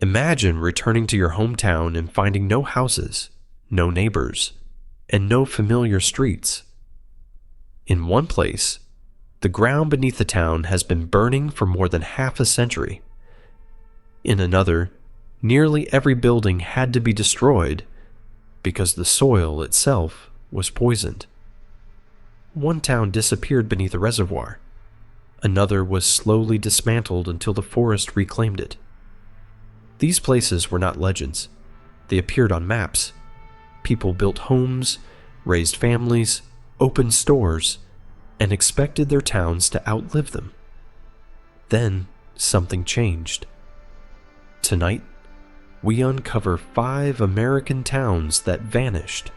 Imagine returning to your hometown and finding no houses, no neighbors, and no familiar streets. In one place, the ground beneath the town has been burning for more than half a century. In another, nearly every building had to be destroyed because the soil itself was poisoned. One town disappeared beneath a reservoir. Another was slowly dismantled until the forest reclaimed it. These places were not legends. They appeared on maps. People built homes, raised families, opened stores, and expected their towns to outlive them. Then something changed. Tonight, we uncover 5 American towns that vanished,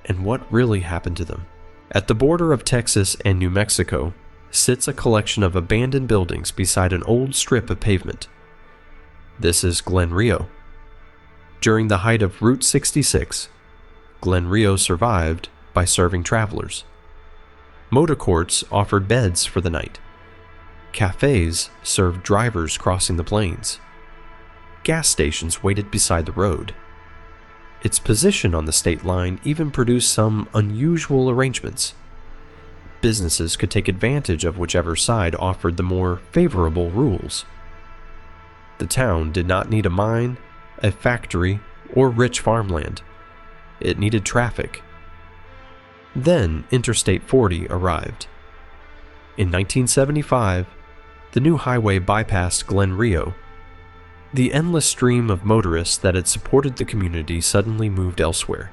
and what really happened to them. At the border of Texas and New Mexico sits a collection of abandoned buildings beside an old strip of pavement. This is Glenrio. During the height of Route 66, Glenrio survived by serving travelers. Motor courts offered beds for the night. Cafes served drivers crossing the plains. Gas stations waited beside the road. Its position on the state line even produced some unusual arrangements. Businesses could take advantage of whichever side offered the more favorable rules. The town did not need a mine, a factory, or rich farmland. It needed traffic. Then Interstate 40 arrived. In 1975, the new highway bypassed Glenrio. The endless stream of motorists that had supported the community suddenly moved elsewhere.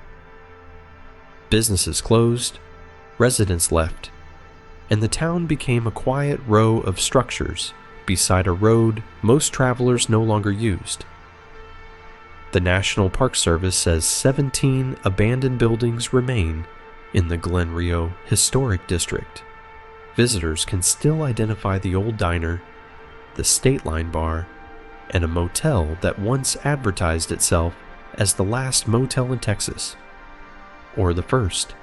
Businesses closed, residents left, and the town became a quiet row of structures beside a road most travelers no longer used. The National Park Service says 17 abandoned buildings remain in the Glenrio Historic District. Visitors can still identify the old diner, the State Line bar, and a motel that once advertised itself as the last motel in Texas, or the first,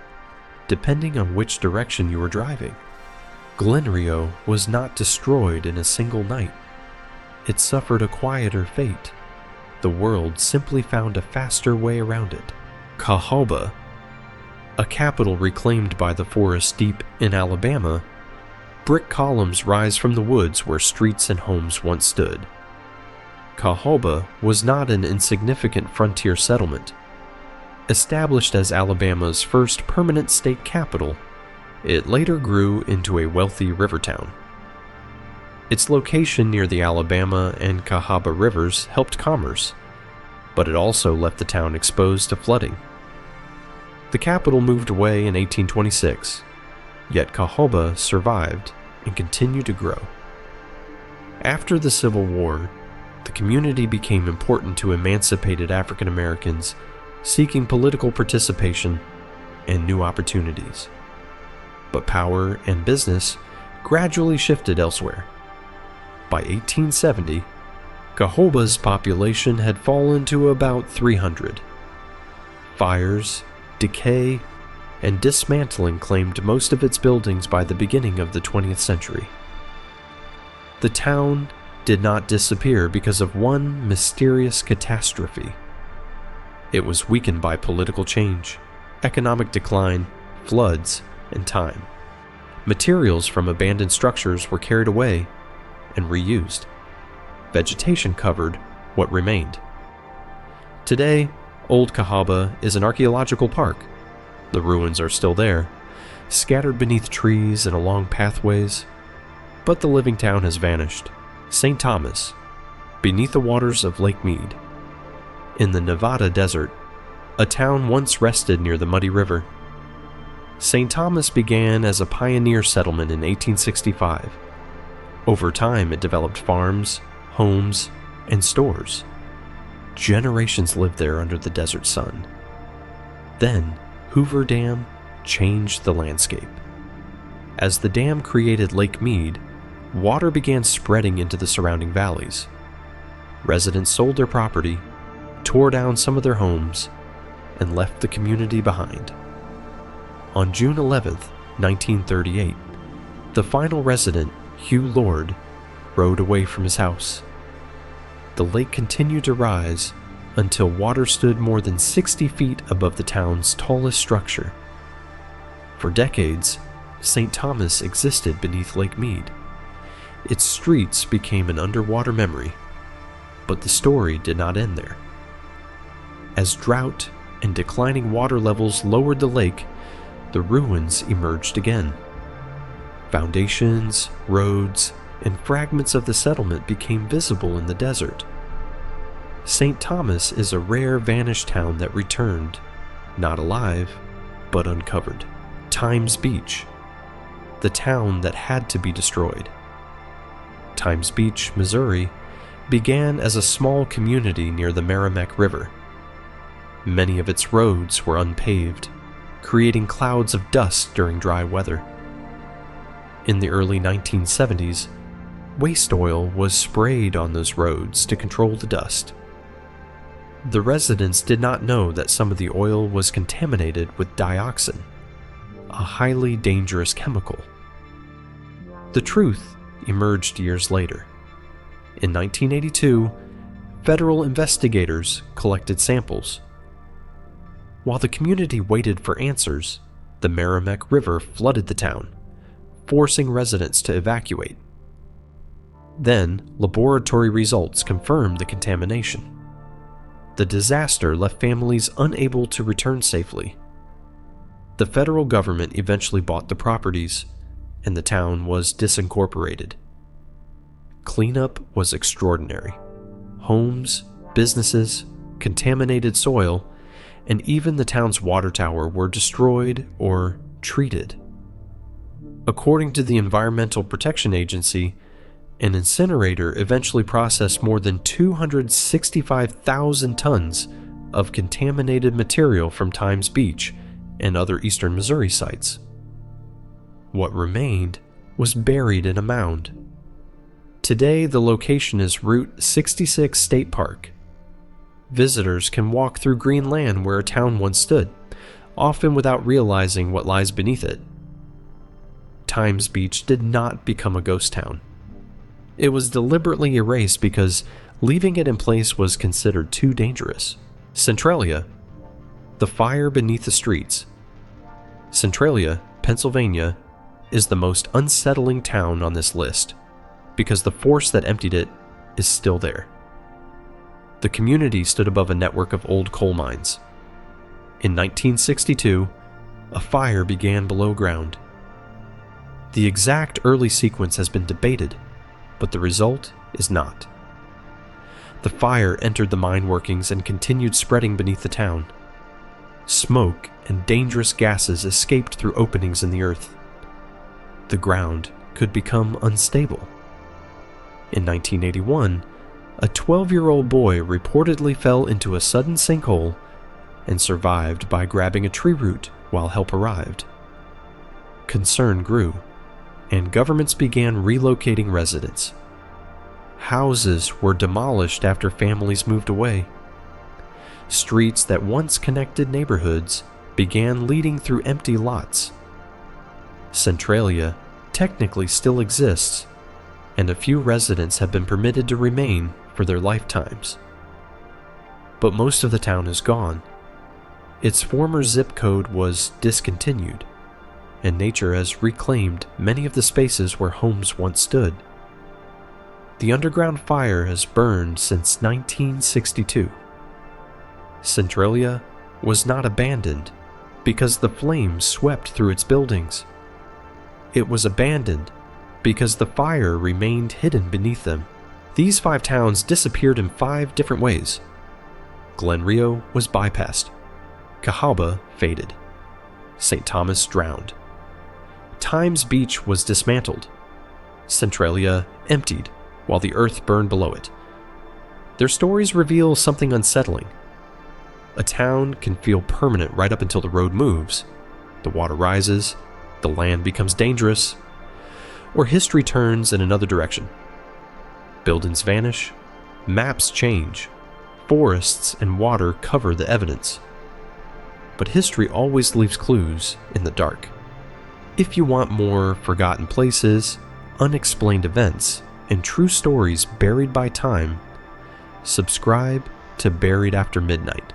depending on which direction you were driving. Glenrio was not destroyed in a single night. It suffered a quieter fate. The world simply found a faster way around it. Cahawba, a capital reclaimed by the forest deep in Alabama, brick columns rise from the woods where streets and homes once stood. Cahawba was not an insignificant frontier settlement. Established as Alabama's first permanent state capital, it later grew into a wealthy river town. Its location near the Alabama and Cahawba rivers helped commerce, but it also left the town exposed to flooding. The capital moved away in 1826, yet Cahawba survived and continued to grow. After the Civil War, the community became important to emancipated African Americans seeking political participation and new opportunities. But power and business gradually shifted elsewhere. By 1870, Cahawba's population had fallen to about 300. Fires, decay, and dismantling claimed most of its buildings by the beginning of the 20th century. The town did not disappear because of one mysterious catastrophe. It was weakened by political change, economic decline, floods, and time. Materials from abandoned structures were carried away and reused. Vegetation covered what remained. Today, Old Cahawba is an archaeological park. The ruins are still there, scattered beneath trees and along pathways, but the living town has vanished. St. Thomas, beneath the waters of Lake Mead. In the Nevada desert, a town once rested near the muddy river. St. Thomas began as a pioneer settlement in 1865. Over time, it developed farms, homes, and stores. Generations lived there under the desert sun. Then, Hoover Dam changed the landscape. As the dam created Lake Mead, water began spreading into the surrounding valleys. Residents sold their property, tore down some of their homes, and left the community behind. On June 11, 1938, the final resident, Hugh Lord, rode away from his house. The the lake continued to rise until water stood more than 60 feet above the town's tallest structure. For decades, St. Thomas existed beneath Lake Mead. Its streets became an underwater memory, but the story did not end there. As drought and declining water levels lowered the lake, the ruins emerged again. Foundations, roads, and fragments of the settlement became visible in the desert. St. Thomas is a rare vanished town that returned, not alive, but uncovered. Times Beach, the town that had to be destroyed. Times Beach, Missouri, began as a small community near the Merrimack River. Many of its roads were unpaved, creating clouds of dust during dry weather. In the early 1970s, waste oil was sprayed on those roads to control the dust. The residents did not know that some of the oil was contaminated with dioxin, a highly dangerous chemical. The truth emerged years later. In 1982, federal investigators collected samples. While the community waited for answers, the Merrimack River flooded the town, forcing residents to evacuate. Then, laboratory results confirmed the contamination. The disaster left families unable to return safely. The federal government eventually bought the properties, and the town was disincorporated. Cleanup was extraordinary. Homes, businesses, contaminated soil, and even the town's water tower were destroyed or treated. According to the Environmental Protection Agency, an incinerator eventually processed more than 265,000 tons of contaminated material from Times Beach and other eastern Missouri sites. What remained was buried in a mound. Today, the location is Route 66 State Park. Visitors can walk through green land where a town once stood, often without realizing what lies beneath it. Times Beach did not become a ghost town. It was deliberately erased because leaving it in place was considered too dangerous. Centralia, the fire beneath the streets. Centralia, Pennsylvania, is the most unsettling town on this list because the force that emptied it is still there. The community stood above a network of old coal mines. In 1962, a fire began below ground. The exact early sequence has been debated, but the result is not. The fire entered the mine workings and continued spreading beneath the town. Smoke and dangerous gases escaped through openings in the earth. The ground could become unstable. In 1981, a 12-year-old boy reportedly fell into a sudden sinkhole and survived by grabbing a tree root while help arrived. Concern grew, and governments began relocating residents. Houses were demolished after families moved away. Streets that once connected neighborhoods began leading through empty lots. Centralia technically still exists, and a few residents have been permitted to remain for their lifetimes. But most of the town is gone. Its former zip code was discontinued, and nature has reclaimed many of the spaces where homes once stood. The underground fire has burned since 1962. Centralia was not abandoned because the flames swept through its buildings. It was abandoned because the fire remained hidden beneath them. These 5 towns disappeared in 5 different ways. Glenrio was bypassed. Cahawba faded. St. Thomas drowned. Times Beach was dismantled. Centralia emptied while the earth burned below it. Their stories reveal something unsettling. A town can feel permanent right up until the road moves, the water rises, the land becomes dangerous, or history turns in another direction. Buildings vanish, maps change, forests and water cover the evidence. But history always leaves clues in the dark. If you want more forgotten places, unexplained events, and true stories buried by time, subscribe to Buried After Midnight.